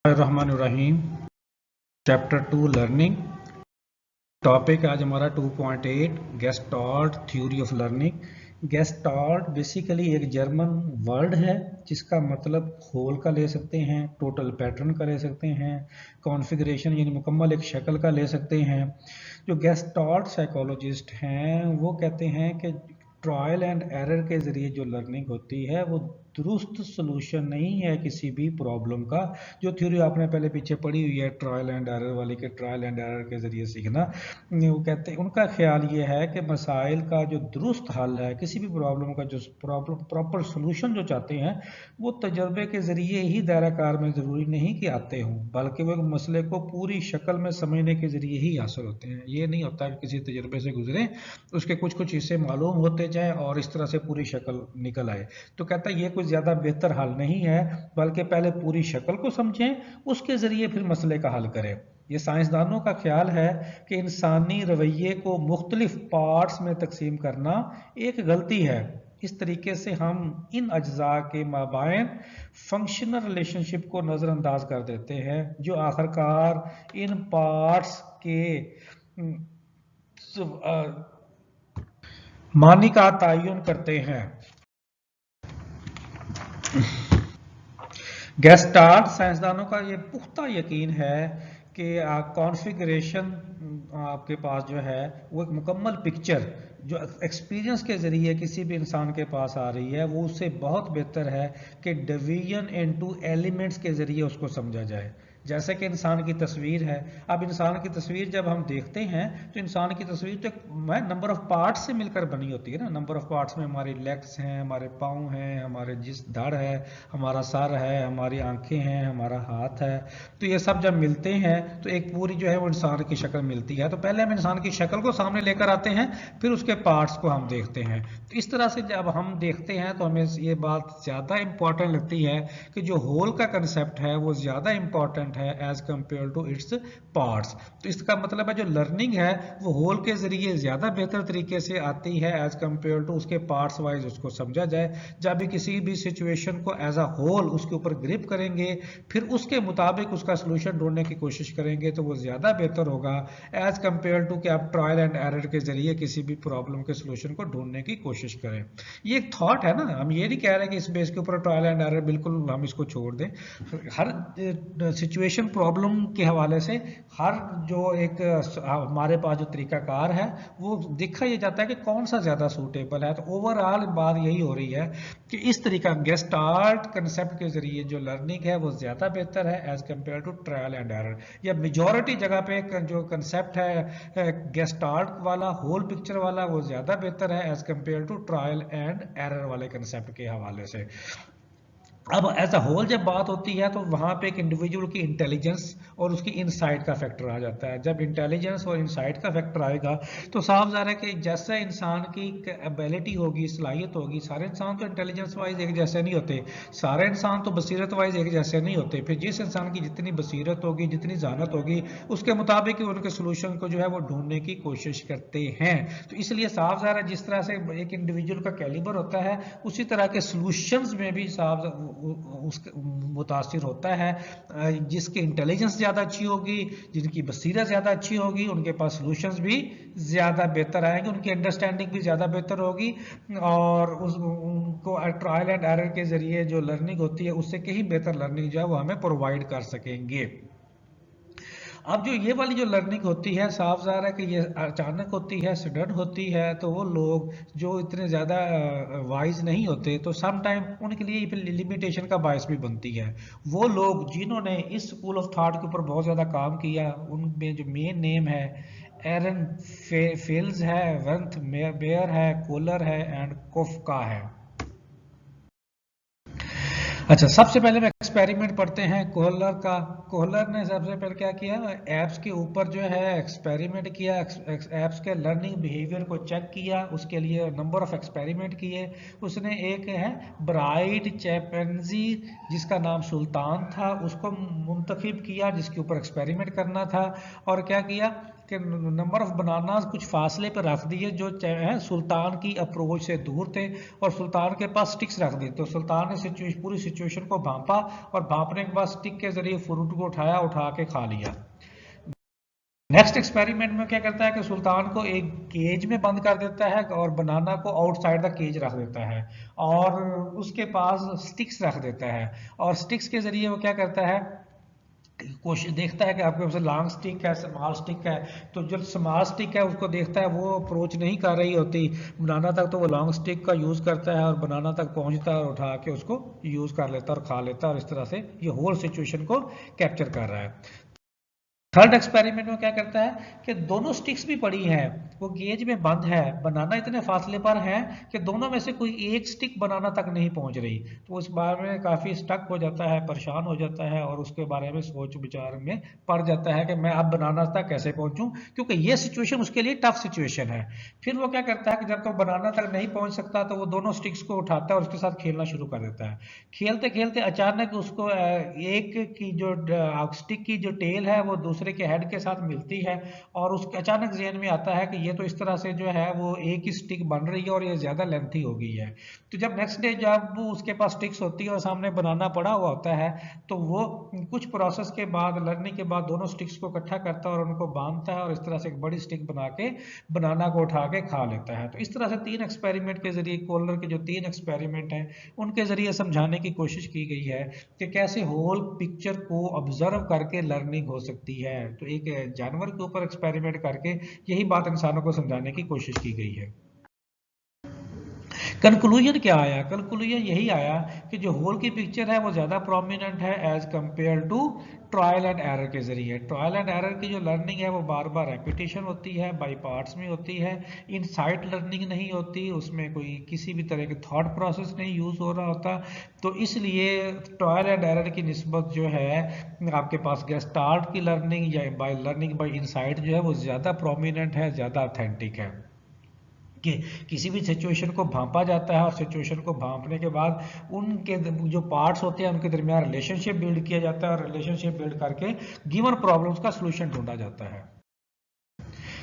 रहमानुर्रहीम। Chapter 2 learning. Topic आज हमारा 2.8 gestalt theory of learning. Gestalt basically एक जर्मन वर्ड है जिसका मतलब होल का ले सकते हैं, टोटल पैटर्न का ले सकते हैं, कॉन्फ़िगरेशन यानी मुकम्मल एक शक्ल का ले सकते हैं। जो गेस्टाल्ट साइकोलॉजिस्ट हैं वो कहते हैं कि ट्रायल एंड एरर के ज़रिए जो लर्निंग होती है वो दुरुस्त सोल्यूशन नहीं है किसी भी प्रॉब्लम का। जो थ्योरी आपने पहले पीछे पढ़ी हुई है ट्रायल एंड एरर वाली के ट्रायल एंड एरर के ज़रिए सीखना, वो कहते हैं उनका ख्याल ये है कि मसाइल का जो दुरुस्त हल है, किसी भी प्रॉब्लम का जो प्रॉपर सोल्यूशन जो चाहते हैं वो तजर्बे के ज़रिए ही दायरा कार में ज़रूरी नहीं कि आते हों, बल्कि वो मसले को पूरी शक्ल में समझने के ज़रिए ही हासिल होते हैं। ये नहीं होता कि किसी तजर्बे से गुजरे, उसके कुछ कुछ हिस्से मालूम होते जाएँ और इस तरह से पूरी शक्ल निकल आए। तो कहता है ये कोई ज़्यादा बेहतर हल नहीं है, बल्कि पहले पूरी शक्ल को समझें, उसके ज़रिए फिर मसले का हल करें। ये साइंसदानों का ख्याल है कि इंसानी रवैये को मुख्तलिफ पार्ट्स में तकसीम करना एक गलती है। इस तरीके से हम इन अज्जा के माबाइन फंक्शनल रिलेशनशिप को नज़रअंदाज कर देते हैं, जो आखिरकार इन पार्ट्स के मानी का तयन करते हैं। गेस्टाल्ट साइंसदानों का ये पुख्ता यकीन है कि कॉन्फ़िगरेशन आपके पास जो है वो एक मुकम्मल पिक्चर जो एक्सपीरियंस के ज़रिए किसी भी इंसान के पास आ रही है वो उससे बहुत बेहतर है कि डिवीजन इनटू एलिमेंट्स के ज़रिए उसको समझा जाए। जैसे कि इंसान की तस्वीर है, अब इंसान की तस्वीर जब हम देखते हैं तो इंसान की तस्वीर तो नंबर ऑफ पार्ट्स से मिलकर बनी होती है ना। नंबर ऑफ पार्ट्स में हमारी लेग्स हैं, हमारे पाँव हैं, हमारे जिस धड़ है, हमारा सर है, हमारी आंखें हैं, हमारा हाथ है। तो ये सब जब मिलते हैं तो एक पूरी जो है वो इंसान की शक्ल मिलती है। तो पहले हम इंसान की शक्ल को सामने लेकर आते हैं, फिर उसके पार्ट्स को हम देखते हैं। तो इस तरह से जब हम देखते हैं तो हमें ये बात ज़्यादा इंपॉर्टेंट लगती है कि जो होल का कंसेप्ट है वो ज़्यादा इंपॉर्टेंट है as compare to its parts. तो इसका मतलब है जो लर्निंग है वो होल के ज़रिए ज़्यादा बेहतर तरीके से आती है एज कम्पेयर टू उसके पार्ट्स वाइज उसको समझा जाए। जब भी किसी भी सिचुएशन को एज अ होल उसके ऊपर ग्रिप करेंगे, फिर उसके मुताबिक उसका सोल्यूशन ढूंढने की कोशिश करेंगे तो वो ज़्यादा बेहतर होगा एज कम्पेयर टू कि आप ट्रायल एंड एरर के ज़रिए किसी भी प्रॉब्लम के सोल्यूशन को ढूंढने की कोशिश करें। ये एक थॉट है ना, हम ये नहीं कह रहे कि इस बेस के ऊपर ट्रायल एंड एरर बिल्कुल हम इसको छोड़ दें। हर सिचुएशन प्रॉब्लम के हवाले से हर जो एक हमारे पास जो तरीकाकार है वो देखा ये जाता है कि कौन सा ज़्यादा सूटेबल है। तो ओवरऑल बात यही हो रही है कि इस तरीका गेस्टाल्ट कंसेप्ट के ज़रिए जो लर्निंग है वो ज़्यादा बेहतर है as compare to trial and error. या मेजॉरिटी जगह पे जो कंसेप्ट है गेस्टाल्ट वाला, होल पिक्चर वाला, वो ज़्यादा बेहतर है as compare to trial and error वाले कंसेप्ट के हवाले से। अब एज अ होल जब बात होती है तो वहाँ पे एक इंडिविजुअल की इंटेलिजेंस और उसकी इनसाइट का फैक्टर आ जाता है। जब इंटेलिजेंस और इनसाइट का फैक्टर आएगा तो साफ ज़ाहिर है कि जैसे इंसान की एबिलिटी होगी, सलाहियत होगी, सारे इंसान तो इंटेलिजेंस वाइज एक जैसे नहीं होते, सारे इंसान तो बसीरत वाइज एक जैसे नहीं होते। फिर जिस इंसान की जितनी बसीरत होगी, जितनी जहानत होगी, उसके मुताबिक ही उनके सोल्यूशन को जो है वो ढूंढने की कोशिश करते हैं। तो इसलिए साफ ज़ाहिर है जिस तरह से एक इंडिविजुअल का कैलिबर होता है उसी तरह के सोल्यूशंस में भी साफ मुतासिर होता है। जिसकी इंटेलिजेंस ज़्यादा अच्छी होगी, जिनकी बसीरत ज़्यादा अच्छी होगी, उनके पास सॉल्यूशंस भी ज़्यादा बेहतर आएंगे, उनकी अंडरस्टैंडिंग भी ज़्यादा बेहतर होगी और उनको ट्रायल एंड एरर के ज़रिए जो लर्निंग होती है उससे कहीं बेहतर लर्निंग जो है वो हमें प्रोवाइड कर सकेंगे। अब जो ये वाली जो लर्निंग होती है साफ ज़ाहिर है कि ये अचानक होती है, सडन होती है, तो वो लोग जो इतने ज़्यादा वाइज नहीं होते तो सम टाइम उनके लिए फिर लिमिटेशन का बायस भी बनती है। वो लोग जिन्होंने इस स्कूल ऑफ थॉट के ऊपर बहुत ज़्यादा काम किया उनमें जो मेन नेम है एरन फेल्स है, वेंथ बेयर है, कोलर है एंड कोफका है। अच्छा, सबसे पहले हम एक्सपेरिमेंट पढ़ते हैं कोहलर का। कोहलर ने सबसे पहले क्या किया, एप्स के ऊपर जो है एक्सपेरिमेंट किया, एप्स के लर्निंग बिहेवियर को चेक किया, उसके लिए नंबर ऑफ एक्सपेरिमेंट किए। उसने एक है ब्राइट चैपेंजी जिसका नाम सुल्तान था उसको मुंतखब किया जिसके ऊपर एक्सपेरिमेंट करना था। और क्या किया, कि नंबर ऑफ बनाना कुछ फासले पर रख दिए जो सुल्तान की अप्रोच से दूर थे, और सुल्तान के पास स्टिक्स रख दी। तो सुल्तान ने पूरी सिचुएशन को भांपा, और भांपने के बाद स्टिक के जरिए फ्रूट को उठा के खा लिया। नेक्स्ट एक्सपेरिमेंट में क्या करता है कि सुल्तान को एक केज में बंद कर देता है और बनाना को आउटसाइड द केज रख देता है, और उसके पास स्टिक्स रख देता है, और स्टिक्स के जरिए वो क्या करता है, कोशिश देखता है कि आपके पास लॉन्ग स्टिक है, स्मॉल स्टिक है। तो जो स्मॉल स्टिक है उसको देखता है, वो अप्रोच नहीं कर रही होती बनाना तक, तो वो लॉन्ग स्टिक का यूज करता है और बनाना तक पहुंचता है और उठा के उसको यूज कर लेता है और खा लेता है, और इस तरह से ये होल सिचुएशन को कैप्चर कर रहा है। थर्ड एक्सपेरिमेंट में क्या करता है कि दोनों स्टिक्स भी पड़ी हैं, वो गेज में बंद है, बनाना इतने फासले पर है कि दोनों में से कोई एक स्टिक बनाना तक नहीं पहुंच रही। तो उस बारे में काफी स्टक हो जाता है, परेशान हो जाता है, और उसके बारे में सोच विचार में पड़ जाता है कि मैं अब बनाना तक कैसे पहुंचूं, क्योंकि ये सिचुएशन उसके लिए टफ सिचुएशन है। फिर वो क्या करता है कि जब तो बनाना तक नहीं पहुंच सकता, तो वो दोनों स्टिक्स को उठाता है और उसके साथ खेलना शुरू कर देता है। खेलते खेलते अचानक उसको एक की जो स्टिक की जो टेल है वो दूसरे के हेड के साथ मिलती है, और उसके अचानक ज़हन में आता है कि ये तो इस तरह से जो है वो एक ही स्टिक बन रही है और ये ज़्यादा लेंथी हो गई है। तो जब नेक्स्ट डे जब उसके पास स्टिक्स होती है और सामने बनाना पड़ा हुआ होता है, तो वो कुछ प्रोसेस के बाद, लर्निंग के बाद, दोनों स्टिक्स को इकट्ठा करता है और उनको बांधता है, और इस तरह से एक बड़ी स्टिक बना के बनाना को उठा के खा लेता है। तो इस तरह से 3 एक्सपेरिमेंट के जरिए, कोलर के जो 3 एक्सपेरिमेंट हैं उनके जरिए समझाने की कोशिश की गई है कि कैसे होल पिक्चर को ऑब्जर्व करके लर्निंग हो सकती है। तो एक जानवर के ऊपर एक्सपेरिमेंट करके यही बात इंसानों को समझाने की कोशिश की गई है। कंक्लूजन क्या आया? कंक्लूजन यही आया कि जो होल की पिक्चर है वो ज़्यादा प्रोमिनेंट है as compare to trial and error के जरिए। ट्रायल एंड एरर की जो लर्निंग है वो बार बार रेपिटेशन होती है, बाई पार्ट्स में होती है, इनसाइट लर्निंग नहीं होती, उसमें कोई किसी भी तरह के थॉट प्रोसेस नहीं यूज हो रहा होता। तो इसलिए ट्रायल एंड एरर की निस्बत जो है आपके पास गेस्टार्ट की लर्निंग या बाय लर्निंग बाय इनसाइट जो है वो ज़्यादा प्रोमिनेंट है, ज़्यादा ऑथेंटिक है। कि किसी भी सिचुएशन को भांपा जाता है, और सिचुएशन को भांपने के बाद उनके जो पार्ट्स होते हैं उनके दरमियान रिलेशनशिप बिल्ड किया जाता है, और रिलेशनशिप बिल्ड करके गिवन प्रॉब्लम्स का सलूशन ढूंढा जाता है।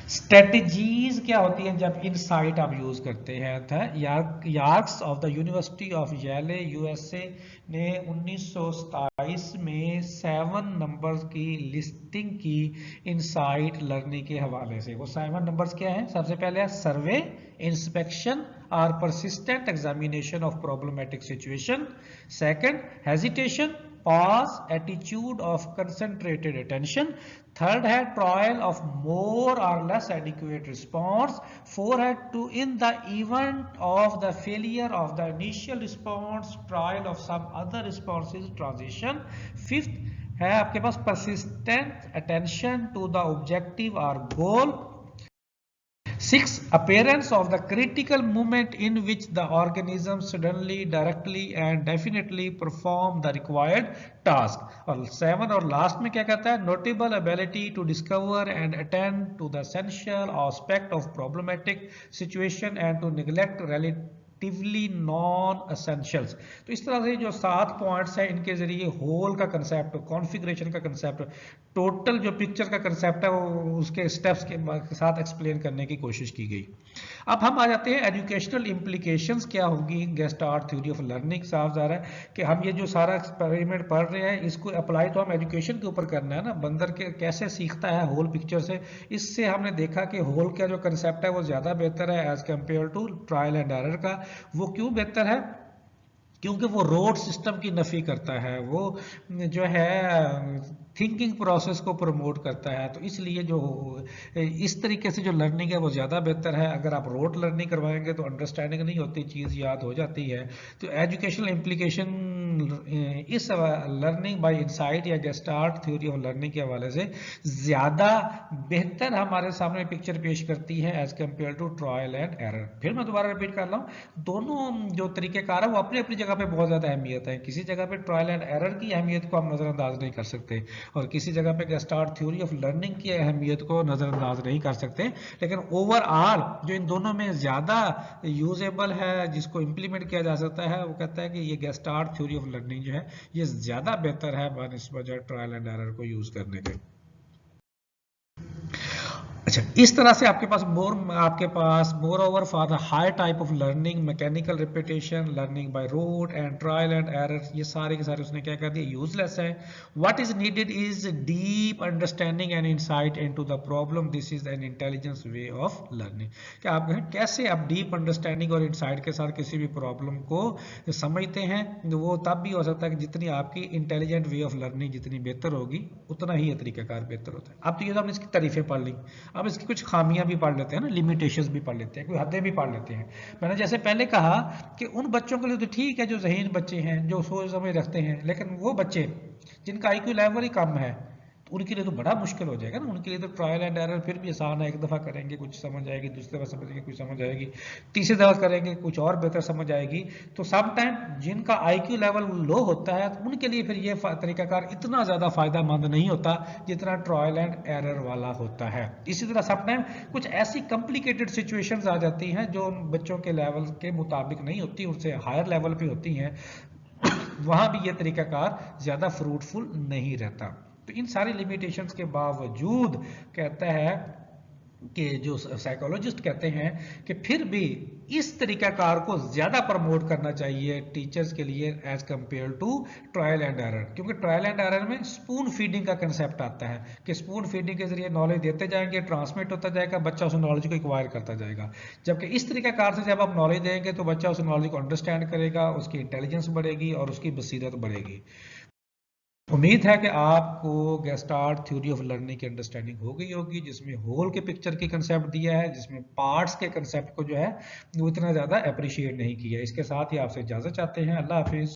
स्ट्रेटजीज क्या होती हैं जब इनसाइट आप यूज करते हैं? यार्क्स ऑफ द यूनिवर्सिटी ऑफ येले यूएसए ने 1927 में 7 नंबर्स की लिस्टिंग की इनसाइट लर्निंग के हवाले से। वो 7 नंबर्स क्या हैं? सबसे पहले है सर्वे, inspection or persistent examination of problematic situation. Second, hesitation, pause, attitude of concentrated attention. Third है trial of more or less adequate response. Four है to in the event of the failure of the initial response, trial of some other responses, transition. Fifth है आपके पास persistent attention to the objective or goal. 6. Appearance of the critical moment in which the organism suddenly, directly and definitely perform the required task. और 7 और last में क्या कहता है? Notable ability to discover and attend to the essential aspect of problematic situation and to neglect relatively non-essentials. तो इस तरह से जो 7 पॉइंट्स हैं इनके जरिए होल का कंसेप्ट, कॉन्फ़िगरेशन का कंसेप्ट, टोटल जो पिक्चर का कंसेप्ट है वो उसके स्टेप्स के साथ एक्सप्लेन करने की कोशिश की गई। अब हम आ जाते हैं एजुकेशनल इम्प्लीकेशंस क्या होगी गेस्टार्ट थ्योरी ऑफ लर्निंग। साफ जा रहा है कि हम ये जो सारा एक्सपेरिमेंट पढ़ रहे हैं इसको अप्लाई तो हम एजुकेशन के ऊपर करना है ना, बंदर के कैसे सीखता है होल पिक्चर से। इससे हमने देखा कि होल का जो कंसेप्ट है वो ज़्यादा बेहतर है as compare to trial and error का। वो क्यों बेहतर है? क्योंकि वो रोड सिस्टम की नफी करता है, वो जो है थिंकिंग प्रोसेस को प्रमोट करता है। तो इसलिए जो इस तरीके से जो लर्निंग है वो ज़्यादा बेहतर है। अगर आप रोड लर्निंग करवाएंगे तो अंडरस्टैंडिंग नहीं होती, चीज़ याद हो जाती है। तो एजुकेशनल इम्प्लीकेशन इस लर्निंग बाय इनसाइट या गेस्टार्ट थ्योरी ऑफ लर्निंग के हवाले से ज़्यादा बेहतर हमारे सामने पिक्चर पेश करती है as compare to trial and error. फिर मैं दोबारा रिपीट कर रहा हूँ, दोनों जो तरीक़ेकार है वो अपनी अपनी जगह पे बहुत ज़्यादा अहमियत है। किसी जगह पे ट्रायल एंड एरर की अहमियत को हम नज़रअंदाज नहीं कर सकते, और किसी जगह पे गेस्टार्ट थ्योरी ऑफ लर्निंग की अहमियत को नज़रअंदाज नहीं कर सकते। लेकिन ओवरऑल जो इन दोनों में ज़्यादा यूजेबल है, जिसको इम्प्लीमेंट किया जा सकता है, वो कहता है कि ये गेस्टार्ट थ्योरी ऑफ लर्निंग जो है ये ज़्यादा बेहतर है बनिस्बत ट्रायल एंड एरर को यूज़ करने के। अच्छा, इस तरह से आपके पास moreover for the high type of learning, mechanical repetition, learning by rote and trial and error, ये सारे के सारे उसने क्या कर दिया, यूजलेस है। What is needed is deep understanding and insight into the problem, this is an intelligence way of learning. क्या आप कैसे आप डीप अंडरस्टैंडिंग और इंसाइट के साथ किसी भी प्रॉब्लम को समझते हैं, वो तब भी हो सकता है कि जितनी आपकी इंटेलिजेंट वे ऑफ लर्निंग जितनी बेहतर होगी, उतना ही ये तरीकाकार बेहतर होता है। अब तो ये तो हमने इसकी तारीफें पढ़ ली, अब इसकी कुछ खामियां भी पढ़ लेते हैं ना, लिमिटेशंस भी पढ़ लेते हैं, कोई हदें भी पढ़ लेते हैं। मैंने जैसे पहले कहा कि उन बच्चों के लिए तो ठीक है जो ज़हीन बच्चे हैं, जो सोच समझ रखते हैं, लेकिन वो बच्चे जिनका आईक्यू लेवल ही कम है, तो उनके लिए तो बड़ा मुश्किल हो जाएगा ना। उनके लिए तो ट्रायल एंड एरर फिर भी आसान है, एक दफ़ा करेंगे कुछ समझ आएगी, दूसरी दफ़ा समझेंगे कुछ समझ आएगी, तीसरी दफ़ा करेंगे कुछ और बेहतर समझ आएगी। तो सम टाइम जिनका आईक्यू लेवल लो होता है, तो उनके लिए फिर ये तरीकाकार इतना ज़्यादा फ़ायदेमंद नहीं होता जितना ट्रायल एंड एरर वाला होता है। इसी तरह सम टाइम कुछ ऐसी कॉम्प्लिकेटेड सिचुएशंस आ जाती हैं जो उन बच्चों के लेवल के मुताबिक नहीं होती, उनसे हायर लेवल पे होती हैं, वहां भी ये तरीकाकार ज़्यादा फ्रूटफुल नहीं रहता। तो इन सारी लिमिटेशंस के बावजूद कहता है कि जो साइकोलॉजिस्ट कहते हैं कि फिर भी इस तरीकाकार को ज़्यादा प्रमोट करना चाहिए टीचर्स के लिए as compare to trial and error, क्योंकि ट्रायल एंड एरर में स्पून फीडिंग का कंसेप्ट आता है कि स्पून फीडिंग के जरिए नॉलेज देते जाएंगे, ट्रांसमिट होता जाएगा, बच्चा उस नॉलेज को एक्वायर करता जाएगा। जबकि इस तरीकाकार से जब आप नॉलेज देंगे तो बच्चा उस नॉलेज को अंडरस्टैंड करेगा, उसकी इंटेलिजेंस बढ़ेगी और उसकी बसीरत बढ़ेगी। उम्मीद है कि आपको गेस्टार्ट थ्योरी ऑफ लर्निंग की अंडरस्टैंडिंग हो गई होगी, जिसमें होल के पिक्चर की कंसेप्ट दिया है, जिसमें पार्ट्स के कंसेप्ट को जो है वो इतना ज़्यादा अप्रिशिएट नहीं किया। इसके साथ ही आपसे इजाज़त चाहते हैं। अल्लाह हाफिज़।